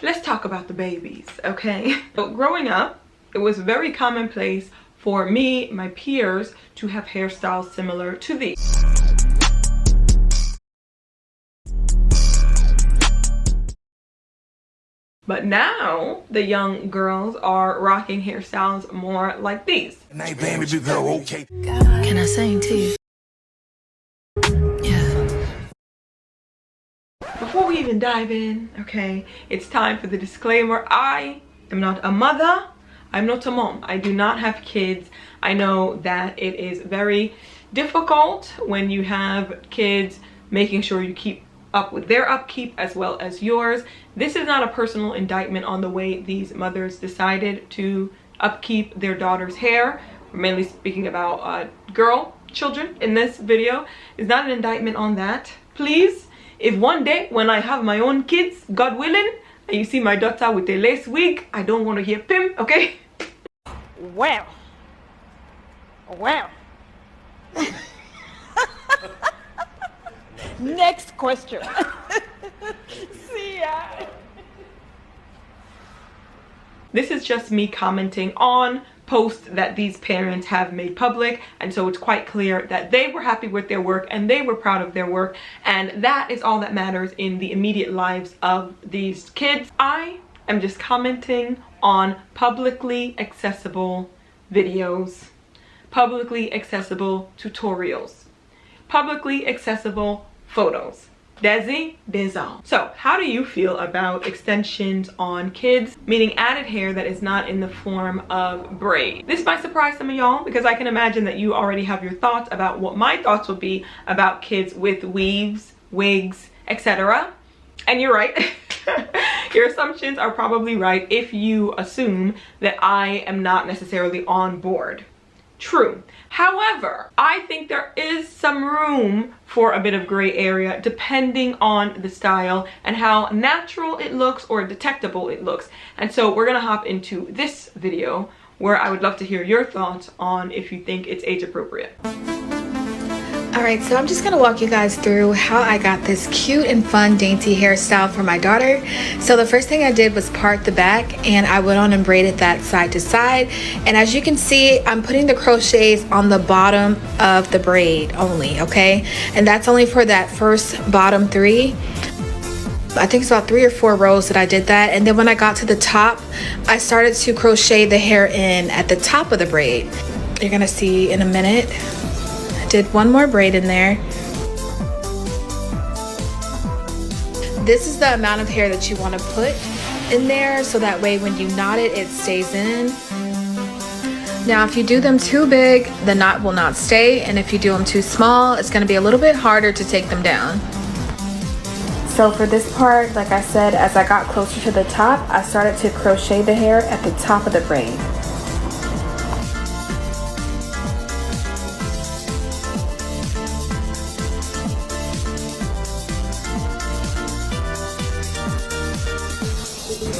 let's talk about the babies, okay? So growing up, it was very commonplace for me, my peers, to have hairstyles similar to these. But now the young girls are rocking hairstyles more like these. Hey baby, big girl, okay. Can I sing to you? Yeah. Before we even dive in, okay, it's time for the disclaimer. I am not a mother. I'm not a mom. I do not have kids. I know that it is very difficult when you have kids, making sure you keep up with their upkeep as well as yours. This is not a personal indictment on the way these mothers decided to upkeep their daughter's hair. We're mainly speaking about children in this video. It's not an indictment on that. Please, if one day when I have my own kids, God willing, and you see my daughter with a lace wig, I don't want to hear pim, okay? Well. Next question. See ya. This is just me commenting on posts that these parents have made public, and so it's quite clear that they were happy with their work and they were proud of their work, and that is all that matters in the immediate lives of these kids. I am just commenting on publicly accessible videos, publicly accessible tutorials, publicly accessible photos. That's all. So how do you feel about extensions on kids, meaning added hair that is not in the form of braid? This might surprise some of y'all because I can imagine that you already have your thoughts about what my thoughts would be about kids with weaves, wigs, etc. And you're right. Your assumptions are probably right if you assume that I am not necessarily on board. True. However, I think there is some room for a bit of gray area depending on the style and how natural it looks or detectable it looks. And so we're gonna hop into this video where I would love to hear your thoughts on if you think it's age appropriate. Alright, so I'm just going to walk you guys through how I got this cute and fun dainty hairstyle for my daughter. So the first thing I did was part the back, and I went on and braided that side to side. And as you can see, I'm putting the crochets on the bottom of the braid only, okay? And that's only for that first bottom 3. I think it's about 3 or 4 rows that I did that. And then when I got to the top, I started to crochet the hair in at the top of the braid. You're going to see in a minute. Did one more braid in there. This is the amount of hair that you want to put in there, so that way when you knot it, it stays in. Now if you do them too big, the knot will not stay, and if you do them too small, it's going to be a little bit harder to take them down. So for this part, like I said, as I got closer to the top, I started to crochet the hair at the top of the braid.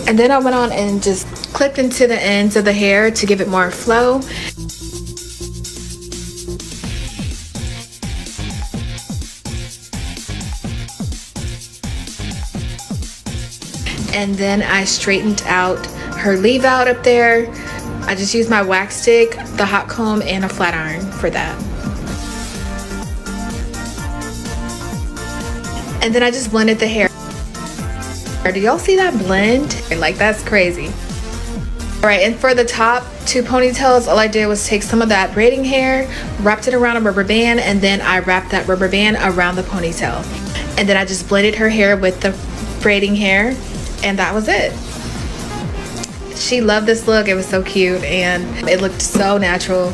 And then I went on and just clipped into the ends of the hair to give it more flow. And then I straightened out her leave out up there. I just used my wax stick, the hot comb, and a flat iron for that. And then I just blended the hair. Do y'all see that blend? Like, that's crazy. All right, and for the top 2 ponytails, all I did was take some of that braiding hair, wrapped it around a rubber band, and then I wrapped that rubber band around the ponytail. And then I just blended her hair with the braiding hair, and that was it. She loved this look. It was so cute, and it looked so natural.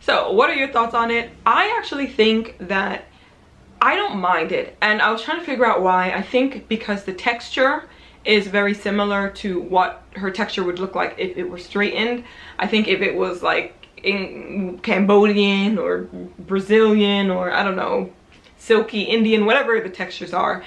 So what are your thoughts on it? I actually think that I don't mind it, and I was trying to figure out why. I think because the texture is very similar to what her texture would look like if it were straightened. I think if it was like in Cambodian or Brazilian or I don't know, silky Indian, whatever the textures are,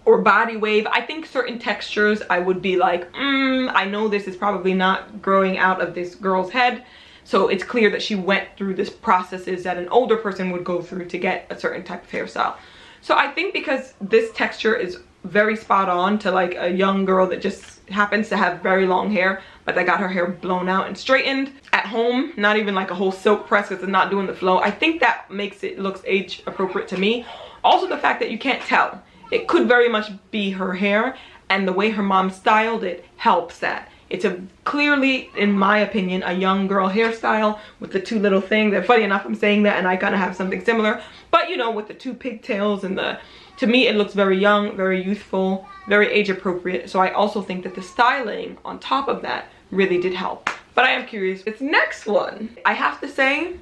or body wave, I think certain textures I would be like, I know this is probably not growing out of this girl's head. So it's clear that she went through this processes that an older person would go through to get a certain type of hairstyle. So I think because this texture is very spot on to like a young girl that just happens to have very long hair, but they got her hair blown out and straightened at home, not even like a whole silk press because it's not doing the flow. I think that makes it looks age appropriate to me. Also the fact that you can't tell, it could very much be her hair, and the way her mom styled it helps that. It's a clearly, in my opinion, a young girl hairstyle with the two little things. And funny enough, I'm saying that and I kind of have something similar, but you know, with the two pigtails and the, to me it looks very young, very youthful, very age appropriate. So I also think that the styling on top of that really did help. But I am curious, this next one, I have to say,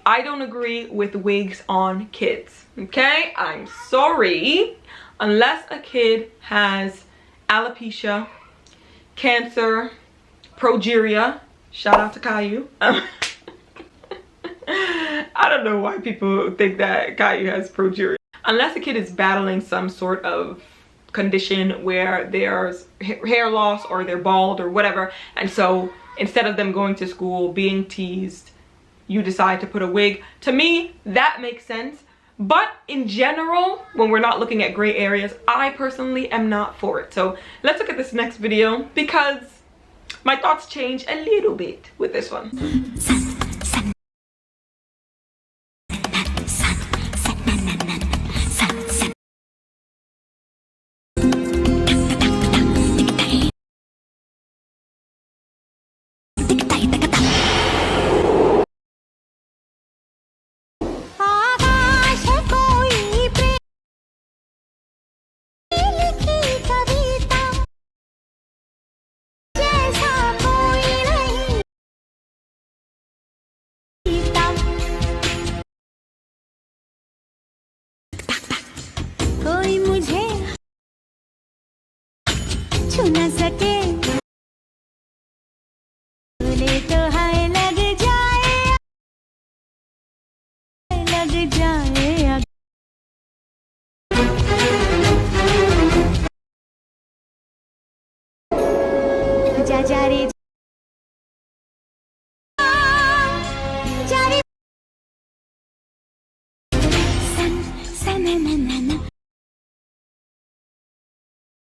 I don't agree with wigs on kids, okay? I'm sorry. Unless a kid has alopecia, cancer, progeria, shout out to Caillou. I don't know why people think that Caillou has progeria. Unless a kid is battling some sort of condition where there's hair loss or they're bald or whatever, and so instead of them going to school being teased, you decide to put a wig. To me, that makes sense. But in general, when we're not looking at gray areas, I personally am not for it. So let's look at this next video because my thoughts change a little bit with this one.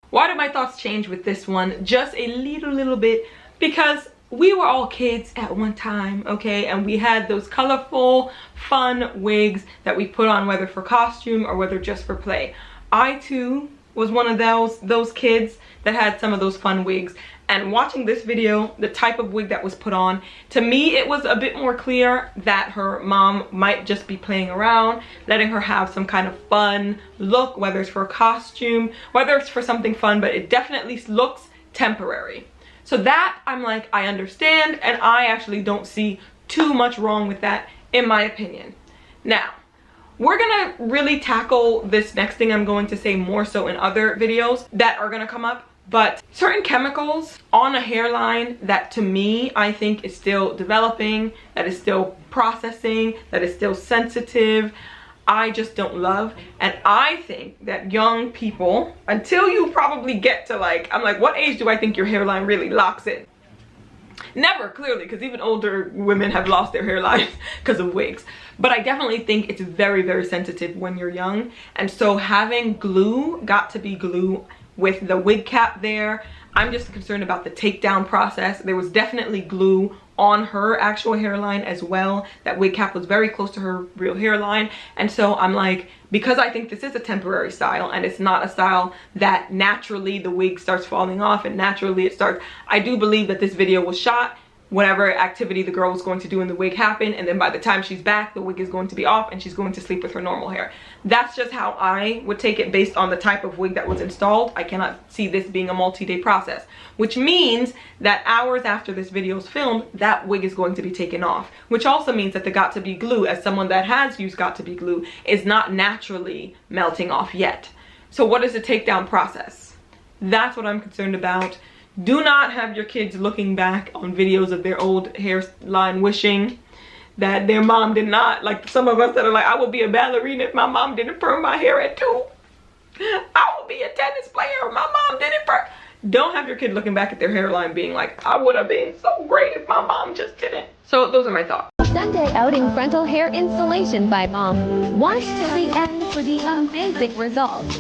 Why did my thoughts change with this one? Just a little bit, because we were all kids at one time, okay? And we had those colorful, fun wigs that we put on, whether for costume or whether just for play. I too was one of those kids that had some of those fun wigs. And watching this video, the type of wig that was put on, to me it was a bit more clear that her mom might just be playing around, letting her have some kind of fun look, whether it's for a costume, whether it's for something fun, but it definitely looks temporary. So that, I'm like, I understand, and I actually don't see too much wrong with that, in my opinion. Now, we're gonna really tackle this next thing I'm going to say more so in other videos that are gonna come up. But certain chemicals on a hairline that to me, I think is still developing, that is still processing, that is still sensitive, I just don't love. And I think that young people, until you probably get to like, I'm like, what age do I think your hairline really locks in? Never, clearly, because even older women have lost their hairlines because of wigs. But I definitely think it's very sensitive when you're young. And so having glue, got to be glue, with the wig cap there, I'm just concerned about the takedown process. There was definitely glue on her actual hairline as well. That wig cap was very close to her real hairline. And so I'm like, because I think this is a temporary style and it's not a style that naturally the wig starts falling off and naturally it starts, I do believe that this video was shot, whatever activity the girl was going to do in the wig happened, and then by the time she's back, the wig is going to be off and she's going to sleep with her normal hair. That's just how I would take it based on the type of wig that was installed. I cannot see this being a multi-day process, which means that hours after this video is filmed, that wig is going to be taken off, which also means that the got to be glue, as someone that has used got to be glue, is not naturally melting off yet. So what is the takedown process? That's what I'm concerned about. Do not have your kids looking back on videos of their old hairline wishing that their mom did not, like some of us that are like, I would be a ballerina if my mom didn't perm my hair at 2. I would be a tennis player if my mom didn't perm. Don't have your kid looking back at their hairline being like, I would have been so great if my mom just didn't. So those are my thoughts. Sunday outing frontal hair installation by mom. Watch till the end for the amazing results.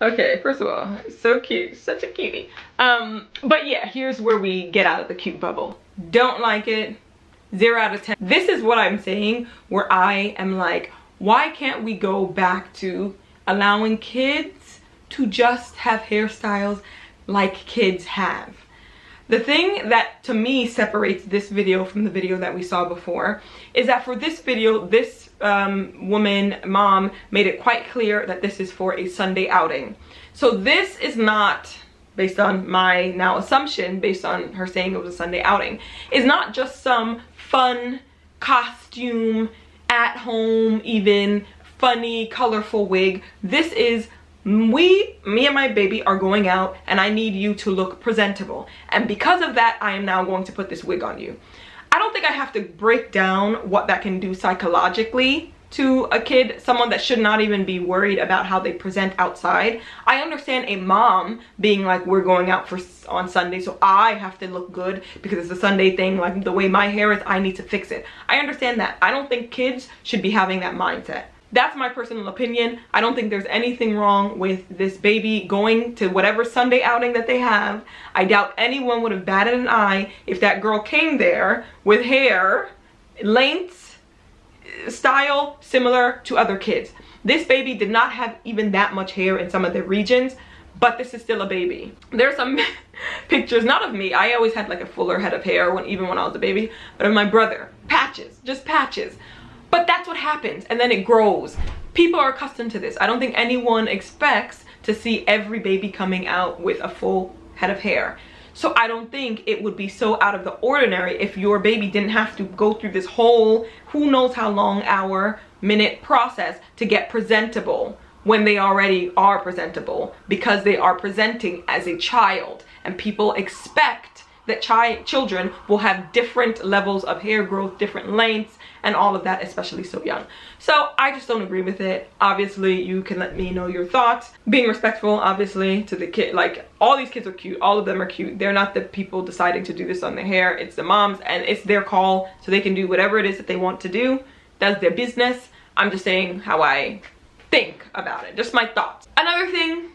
Okay, first of all, so cute, such a cutie. But yeah, here's where we get out of the cute bubble. Don't like it, 0 out of 10. This is what I'm saying, where I am like, why can't we go back to allowing kids to just have hairstyles like kids have? The thing that to me separates this video from the video that we saw before is that for this video, this mom made it quite clear that this is for a Sunday outing. So this is not, based on my now assumption, based on her saying it was a Sunday outing, is not just some fun costume, at home, even funny, colorful wig. This is me and my baby are going out and I need you to look presentable. And because of that, I am now going to put this wig on you. I don't think I have to break down what that can do psychologically to a kid, someone that should not even be worried about how they present outside. I understand a mom being like, we're going out on Sunday, so I have to look good because it's a Sunday thing, like the way my hair is, I need to fix it. I understand that. I don't think kids should be having that mindset. That's my personal opinion. I don't think there's anything wrong with this baby going to whatever Sunday outing that they have. I doubt anyone would have batted an eye if that girl came there with hair, lengths, style similar to other kids. This baby did not have even that much hair in some of the regions, but this is still a baby. There's some pictures, not of me. I always had like a fuller head of hair even when I was a baby, but of my brother. Patches, just patches. But that's what happens, and then it grows. People are accustomed to this. I don't think anyone expects to see every baby coming out with a full head of hair. So I don't think it would be so out of the ordinary if your baby didn't have to go through this whole, who knows how long, hour, minute process to get presentable when they already are presentable, because they are presenting as a child. And people expect that children will have different levels of hair growth, different lengths, and all of that, especially so young. So I just don't agree with it. Obviously, you can let me know your thoughts. Being respectful, obviously, to the kid. Like, all these kids are cute. All of them are cute. They're not the people deciding to do this on their hair. It's the moms, and it's their call, so they can do whatever it is that they want to do. That's their business. I'm just saying how I think about it. Just my thoughts. Another thing,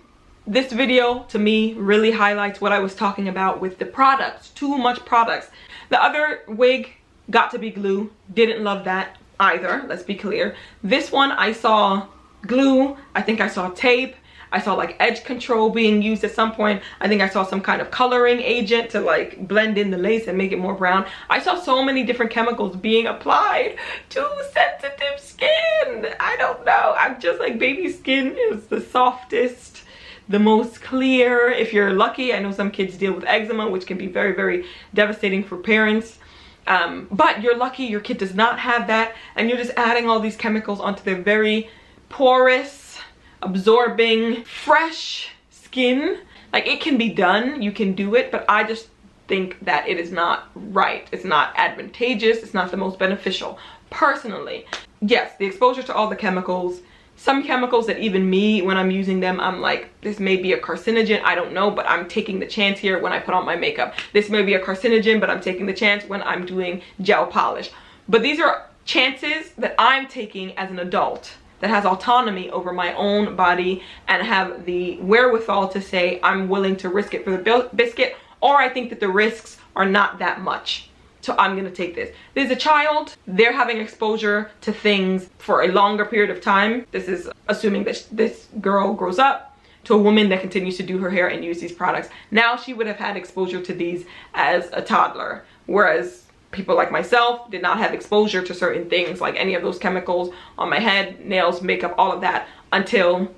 this video, to me, really highlights what I was talking about with the products. Too much products. The other wig got to be glue. Didn't love that either, let's be clear. This one, I saw glue. I think I saw tape. I saw like edge control being used at some point. I think I saw some kind of coloring agent to like blend in the lace and make it more brown. I saw so many different chemicals being applied to sensitive skin. I don't know. I'm just like, baby skin is the softest, the most clear. If you're lucky, I know some kids deal with eczema, which can be very, very devastating for parents. But you're lucky your kid does not have that, and you're just adding all these chemicals onto their very porous, absorbing, fresh skin. Like, it can be done, you can do it, but I just think that it is not right. It's not advantageous, it's not the most beneficial. Personally, yes, the exposure to all the chemicals, some chemicals that even me, when I'm using them, I'm like, this may be a carcinogen, I don't know, but I'm taking the chance here when I put on my makeup. This may be a carcinogen, but I'm taking the chance when I'm doing gel polish. But these are chances that I'm taking as an adult that has autonomy over my own body and have the wherewithal to say I'm willing to risk it for the biscuit, or I think that the risks are not that much. So I'm gonna take this. There's a child, they're having exposure to things for a longer period of time. This is assuming that this girl grows up to a woman that continues to do her hair and use these products. Now she would have had exposure to these as a toddler, whereas people like myself did not have exposure to certain things, like any of those chemicals on my head, nails, makeup, all of that, until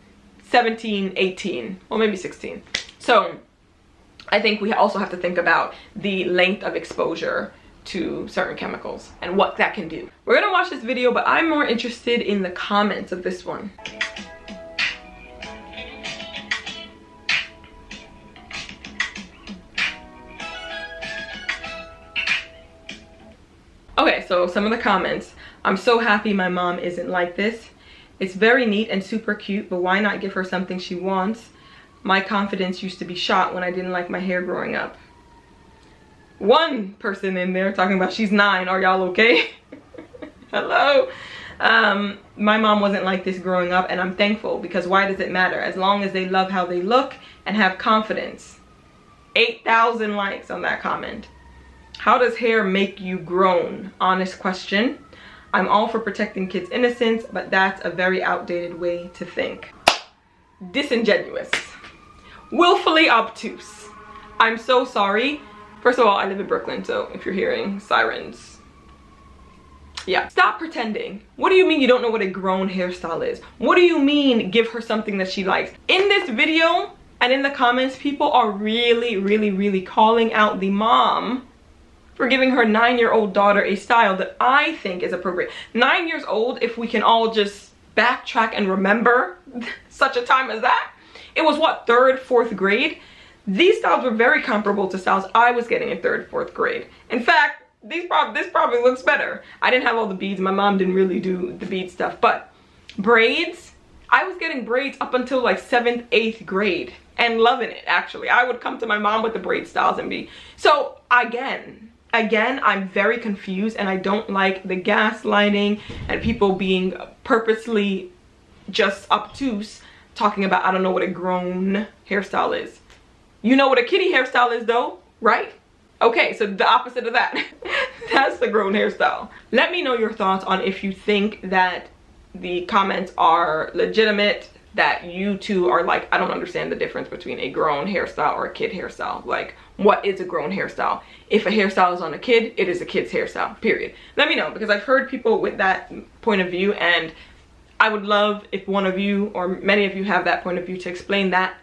17, 18, or maybe 16. So I think we also have to think about the length of exposure to certain chemicals and what that can do. We're gonna watch this video, but I'm more interested in the comments of this one. Okay, so some of the comments. I'm so happy my mom isn't like this. It's very neat and super cute, but why not give her something she wants? My confidence used to be shot when I didn't like my hair growing up. One person in there talking about she's 9. Are y'all okay? Hello. My mom wasn't like this growing up, and I'm thankful, because why does it matter? As long as they love how they look and have confidence. 8,000 likes on that comment. How does hair make you grown? Honest question. I'm all for protecting kids' innocence, but that's a very outdated way to think. Disingenuous. Willfully obtuse. I'm so sorry. First of all, I live in Brooklyn, so if you're hearing sirens, yeah. Stop pretending. What do you mean you don't know what a grown hairstyle is? What do you mean give her something that she likes? In this video and in the comments, people are really calling out the mom for giving her 9-year-old daughter a style that I think is appropriate. 9 years old, if we can all just backtrack and remember such a time as that. It was what, 3rd, 4th grade? These styles were very comparable to styles I was getting in 3rd, 4th grade. In fact, this probably looks better. I didn't have all the beads. My mom didn't really do the bead stuff, but braids, I was getting braids up until like 7th, 8th grade and loving it, actually. I would come to my mom with the braid styles and be, so again, I'm very confused, and I don't like the gaslighting and people being purposely just obtuse talking about, I don't know what a grown hairstyle is. You know what a kiddie hairstyle is though, right? Okay, so the opposite of that. That's the grown hairstyle. Let me know your thoughts on if you think that the comments are legitimate, that you two are like, I don't understand the difference between a grown hairstyle or a kid hairstyle. Like, what is a grown hairstyle? If a hairstyle is on a kid, it is a kid's hairstyle, period. Let me know, because I've heard people with that point of view, and I would love if one of you or many of you have that point of view to explain that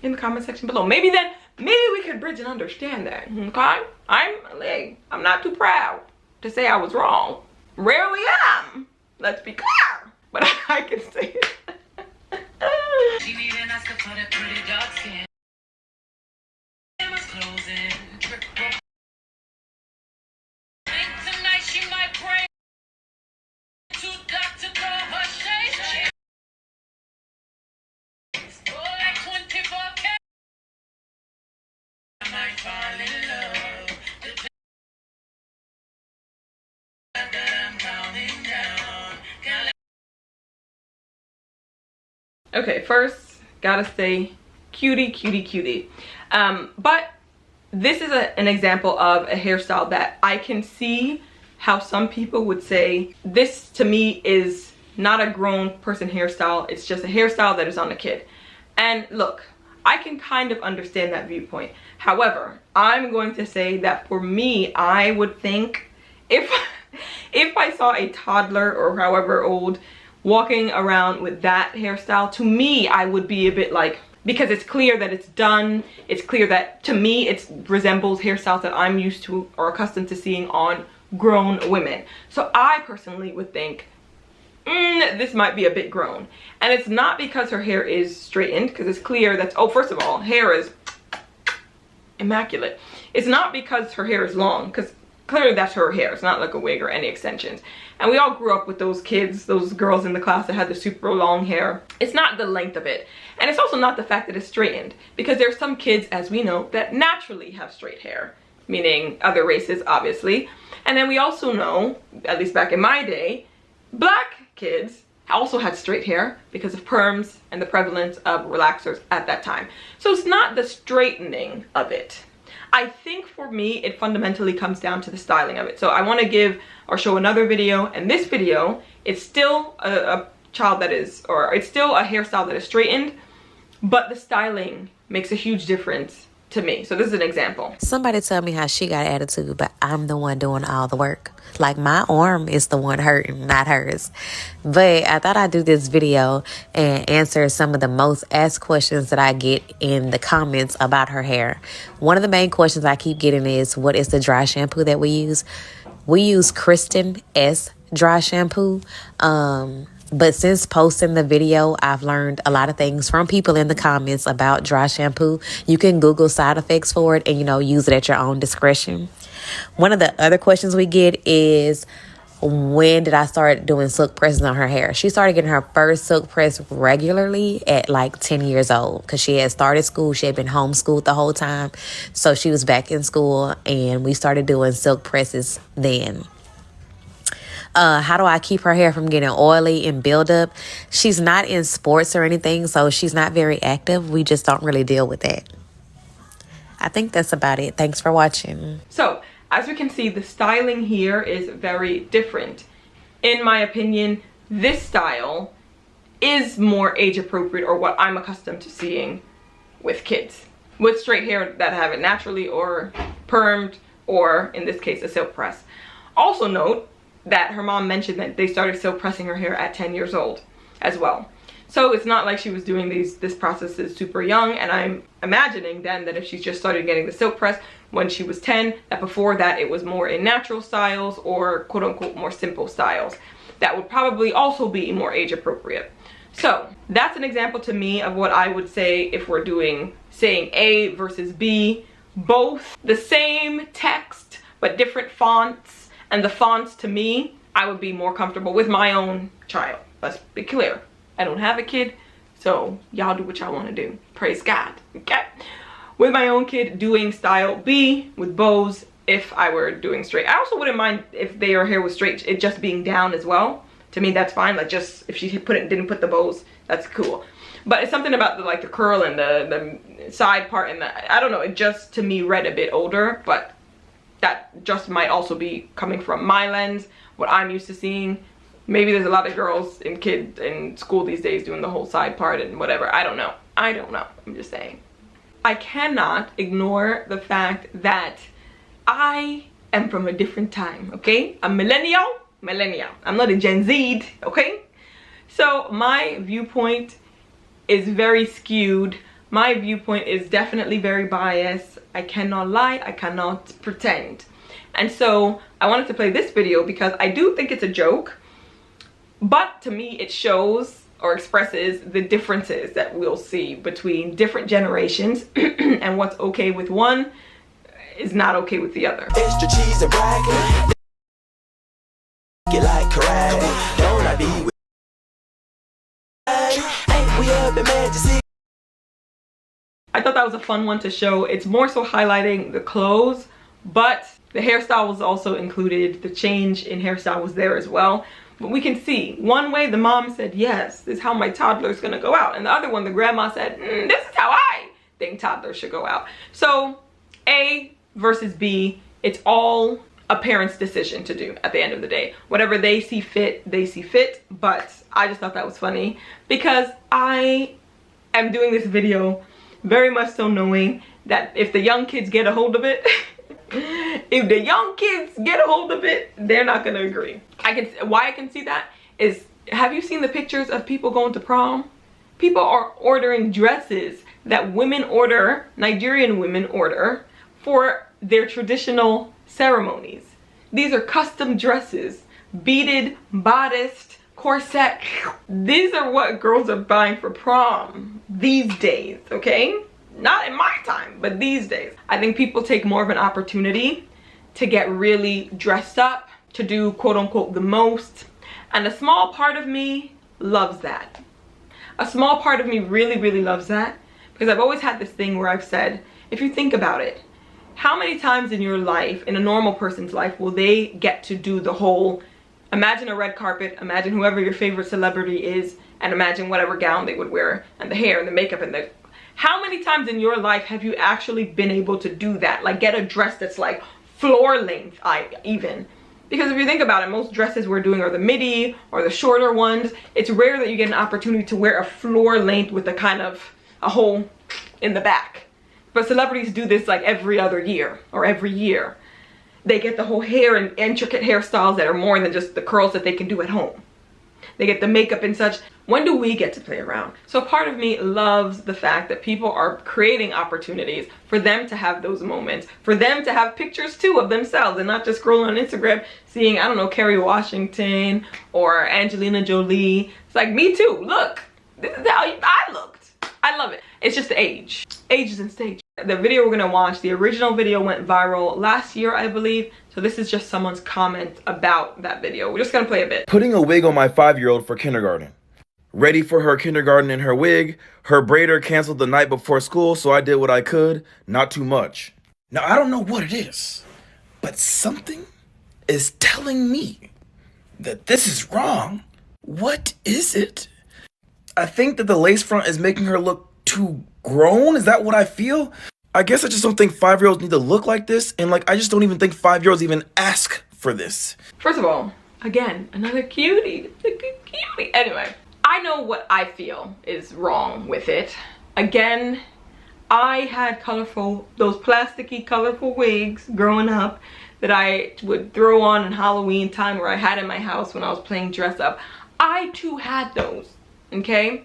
in the comment section below. Maybe we could bridge and understand that, okay? I'm not too proud to say I was wrong. Rarely am, let's be clear, but I can say it. Okay, first, gotta say, cutie. But this is an example of a hairstyle that I can see how some people would say, this to me is not a grown person hairstyle, it's just a hairstyle that is on a kid. And look, I can kind of understand that viewpoint. However, I'm going to say that for me, I would think if I saw a toddler or however old walking around with that hairstyle, to me, I would be a bit like, because it's clear that it's done, it's clear that to me it resembles hairstyles that I'm used to or accustomed to seeing on grown women. So I personally would think, this might be a bit grown. And it's not because her hair is straightened, because it's clear that's, oh, first of all, hair is immaculate. It's not because her hair is long, because clearly that's her hair. It's not like a wig or any extensions. And we all grew up with those kids, those girls in the class that had the super long hair. It's not the length of it. And it's also not the fact that it's straightened, because there's some kids, as we know, that naturally have straight hair, meaning other races, obviously. And then we also know, at least back in my day, black kids also had straight hair because of perms and the prevalence of relaxers at that time. So it's not the straightening of it. I think for me, it fundamentally comes down to the styling of it. So I want to give or show another video, and this video, it's still a child that is, or it's still a hairstyle that is straightened, but the styling makes a huge difference to me. So this is an example. Somebody tell me how she got attitude, but I'm the one doing all the work. Like, my arm is the one hurting, not hers. But I thought I'd do this video and answer some of the most asked questions that I get in the comments about her hair. One of the main questions I keep getting is, what is the dry shampoo that we use? We use Kristen S dry shampoo. But since posting the video, I've learned a lot of things from people in the comments about dry shampoo. You can Google side effects for it and, use it at your own discretion. One of the other questions we get is, when did I start doing silk presses on her hair? She started getting her first silk press regularly at like 10 years old, because she had started school. She had been homeschooled the whole time. So she was back in school, and we started doing silk presses then. How do I keep her hair from getting oily and build up? She's not in sports or anything, so she's not very active. We just don't really deal with that. I think that's about it. Thanks for watching. So, as we can see, the styling here is very different. In my opinion, this style is more age appropriate, or what I'm accustomed to seeing with kids. With straight hair that have it naturally or permed, or in this case, a silk press. Also note that her mom mentioned that they started silk pressing her hair at 10 years old as well. So it's not like she was doing this process is super young, and I'm imagining then that if she just started getting the silk press when she was 10, that before that it was more in natural styles or quote unquote more simple styles. That would probably also be more age appropriate. So that's an example to me of what I would say if we're saying A versus B, both the same text but different fonts, and the fonts to me, I would be more comfortable with my own child. Let's be clear. I don't have a kid, so y'all do what y'all want to do. Praise God, okay? With my own kid, doing style B with bows if I were doing straight. I also wouldn't mind if their hair was straight, it just being down as well. To me, that's fine. Like, just if she didn't put the bows, that's cool. But it's something about the curl and the side part, and I don't know, it just to me read a bit older, but that just might also be coming from my lens, what I'm used to seeing. Maybe there's a lot of girls and kids in school these days doing the whole side part and whatever. I don't know. I'm just saying. I cannot ignore the fact that I am from a different time, okay? I'm millennial. I'm not a Gen Z, okay? So my viewpoint is very skewed. My viewpoint is definitely very biased. I cannot lie. I cannot pretend. And so I wanted to play this video because I do think it's a joke. But to me, it shows or expresses the differences that we'll see between different generations and what's okay with one is not okay with the other. Extra cheese and bragging. Get like karate. Don't I be with ain't we up in Majesty? I thought that was a fun one to show. It's more so highlighting the clothes, but the hairstyle was also included. The change in hairstyle was there as well. But we can see, one way the mom said, yes, this is how my toddler's gonna go out. And the other one, the grandma said, this is how I think toddlers should go out. So A versus B, it's all a parent's decision to do at the end of the day. Whatever they see fit, they see fit. But I just thought that was funny because I am doing this video very much so knowing that if the young kids get a hold of it, if the young kids get a hold of it, they're not gonna agree. Why I can see that is, have you seen the pictures of people going to prom? People are ordering dresses that women order, Nigerian women order, for their traditional ceremonies. These are custom dresses, beaded, bodiced, corset. These are what girls are buying for prom these days, okay? Not in my time, but these days. I think people take more of an opportunity to get really dressed up, to do quote unquote the most. And a small part of me loves that. A small part of me really, really loves that, because I've always had this thing where I've said, if you think about it, how many times in your life, in a normal person's life, will they get to do the whole, imagine a red carpet, imagine whoever your favorite celebrity is, and imagine whatever gown they would wear, and the hair and the makeup and the, how many times in your life have you actually been able to do that? Like get a dress that's like floor length, even. Because if you think about it, most dresses we're doing are the midi or the shorter ones. It's rare that you get an opportunity to wear a floor length with a kind of a hole in the back. But celebrities do this like every other year or every year. They get the whole hair and intricate hairstyles that are more than just the curls that they can do at home. They get the makeup and such. When do we get to play around? So part of me loves the fact that people are creating opportunities for them to have those moments, for them to have pictures too of themselves and not just scrolling on Instagram seeing, I don't know, Kerry Washington or Angelina Jolie. It's like, me too, look, this is how I looked. I love it. It's just the age. Age is in stage. The video we're gonna watch, the original video went viral last year, I believe. So this is just someone's comment about that video. We're just gonna play a bit. Putting a wig on my 5-year-old for kindergarten. Ready for her kindergarten in her wig. Her braider canceled the night before school, so I did what I could. Not too much. Now, I don't know what it is, but something is telling me that this is wrong. What is it? I think that the lace front is making her look too grown. Is that what I feel? I guess I just don't think 5-year-olds need to look like this. And like, I just don't even think 5-year-olds even ask for this. First of all, again, another cutie. It's a good cutie. Anyway, I know what I feel is wrong with it. Again, I had those plasticky colorful wigs growing up that I would throw on in Halloween time, or I had in my house when I was playing dress up. I too had those, okay?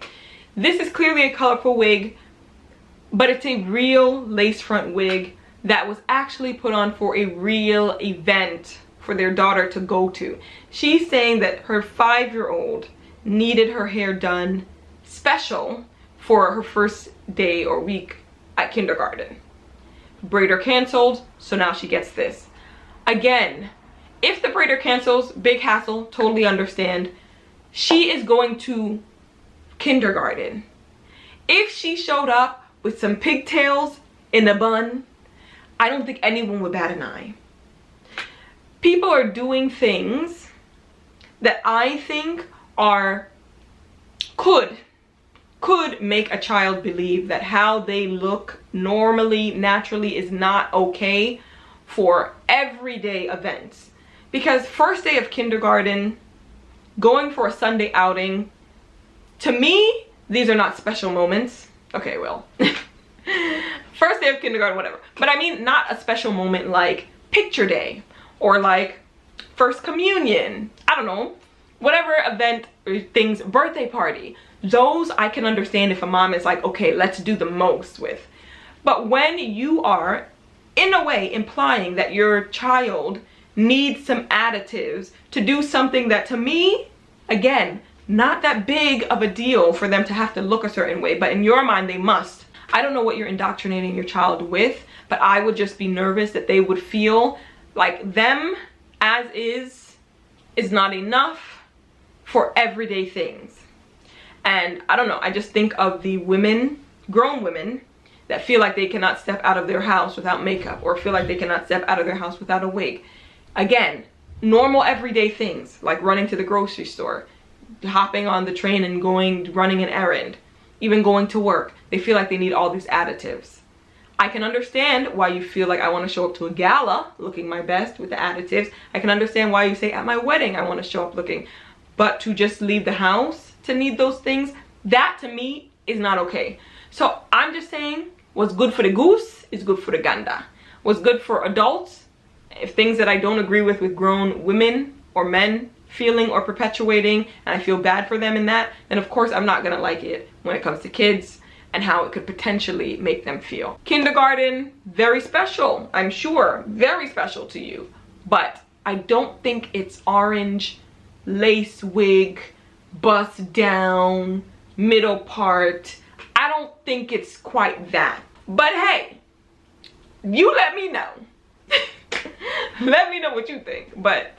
This is clearly a colorful wig, but it's a real lace front wig that was actually put on for a real event for their daughter to go to. She's saying that her 5-year-old needed her hair done special for her first day or week at kindergarten. Braider canceled, so now she gets this. Again, if the braider cancels, big hassle, totally understand. She is going to kindergarten. If she showed up with some pigtails in a bun, I don't think anyone would bat an eye. People are doing things that I think could make a child believe that how they look normally, naturally is not okay for everyday events. Because first day of kindergarten, going for a Sunday outing, to me, these are not special moments. Okay, well, first day of kindergarten, whatever. But I mean, not a special moment like picture day or like first communion. I don't know, whatever event or things, birthday party. Those I can understand if a mom is like, okay, let's do the most with. But when you are, in a way, implying that your child needs some additives to do something that, to me, again, not that big of a deal for them to have to look a certain way, but in your mind they must. I don't know what you're indoctrinating your child with, but I would just be nervous that they would feel like them as is not enough for everyday things. And I don't know, I just think of the women, grown women, that feel like they cannot step out of their house without makeup, or feel like they cannot step out of their house without a wig. Again, normal everyday things like running to the grocery store, hopping on the train and running an errand, even going to work. They feel like they need all these additives. I can understand why you feel like I want to show up to a gala looking my best with the additives. I can understand why you say at my wedding I want to show up looking. But to just leave the house to need those things, that to me is not okay. So I'm just saying, what's good for the goose is good for the gander. What's good for adults, if things that I don't agree with grown women or men feeling or perpetuating, and I feel bad for them in that, then of course I'm not gonna like it when it comes to kids and how it could potentially make them feel. Kindergarten, very special, I'm sure, very special to you, but I don't think it's orange, lace wig, bust down, middle part. I don't think it's quite that. But hey, you let me know. Let me know what you think. But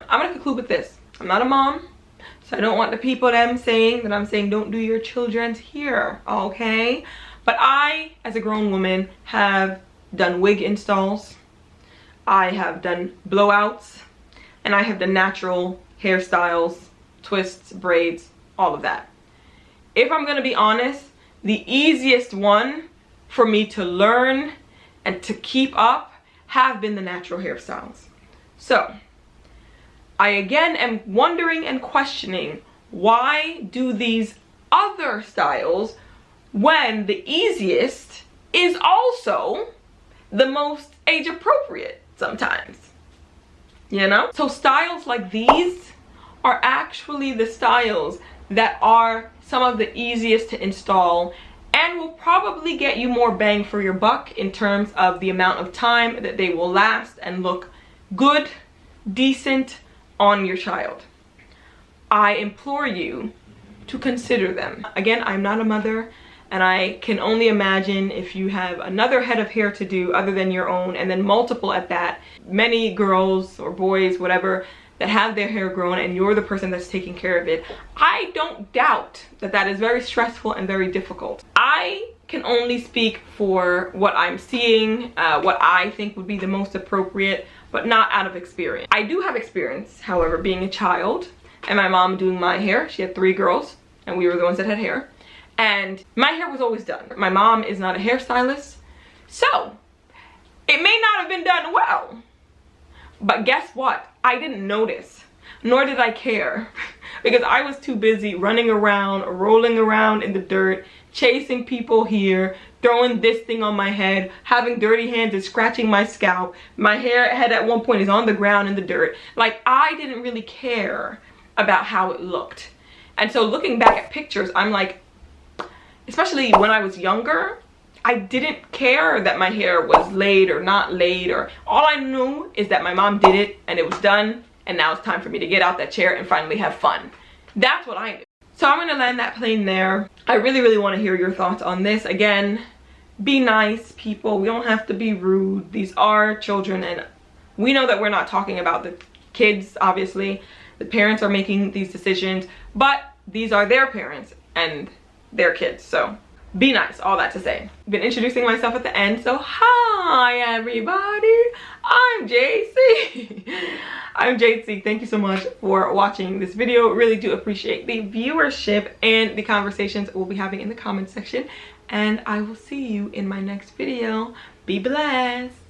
I'm gonna conclude with this. I'm not a mom, so I don't want the people that I'm saying don't do your children's hair, okay? But I, as a grown woman, have done wig installs, I have done blowouts, and I have done natural hairstyles, twists, braids, all of that. If I'm gonna be honest, the easiest one for me to learn and to keep up have been the natural hairstyles. So I again am wondering and questioning, why do these other styles when the easiest is also the most age appropriate sometimes, you know? So styles like these are actually the styles that are some of the easiest to install and will probably get you more bang for your buck in terms of the amount of time that they will last and look good, decent on your child. I implore you to consider them. Again, I'm not a mother, and I can only imagine if you have another head of hair to do other than your own, and then multiple at that, many girls or boys, whatever, that have their hair grown and you're the person that's taking care of it. I don't doubt that that is very stressful and very difficult. I can only speak for what I'm seeing, what I think would be the most appropriate, but not out of experience. I do have experience, however, being a child and my mom doing my hair. She had 3 girls and we were the ones that had hair. And my hair was always done. My mom is not a hairstylist, so it may not have been done well. But guess what? I didn't notice, nor did I care, because I was too busy running around, rolling around in the dirt, chasing people here, throwing this thing on my head, having dirty hands and scratching my scalp. My head at one point is on the ground in the dirt. Like, I didn't really care about how it looked. And so looking back at pictures, I'm like, especially when I was younger, I didn't care that my hair was laid or not laid, or all I knew is that my mom did it and it was done, and now it's time for me to get out that chair and finally have fun. That's what I knew. So I'm gonna land that plane there. I really want to hear your thoughts on this. Again, be nice, people. We don't have to be rude. These are children, and we know that we're not talking about the kids, obviously. The parents are making these decisions, but these are their parents and their kids, so be nice. All that to say, been introducing myself at the end, so hi everybody, I'm JC. I'm JC. Thank you so much for watching this video. Really do appreciate the viewership and the conversations we'll be having in the comment section, and I will see you in my next video. Be blessed.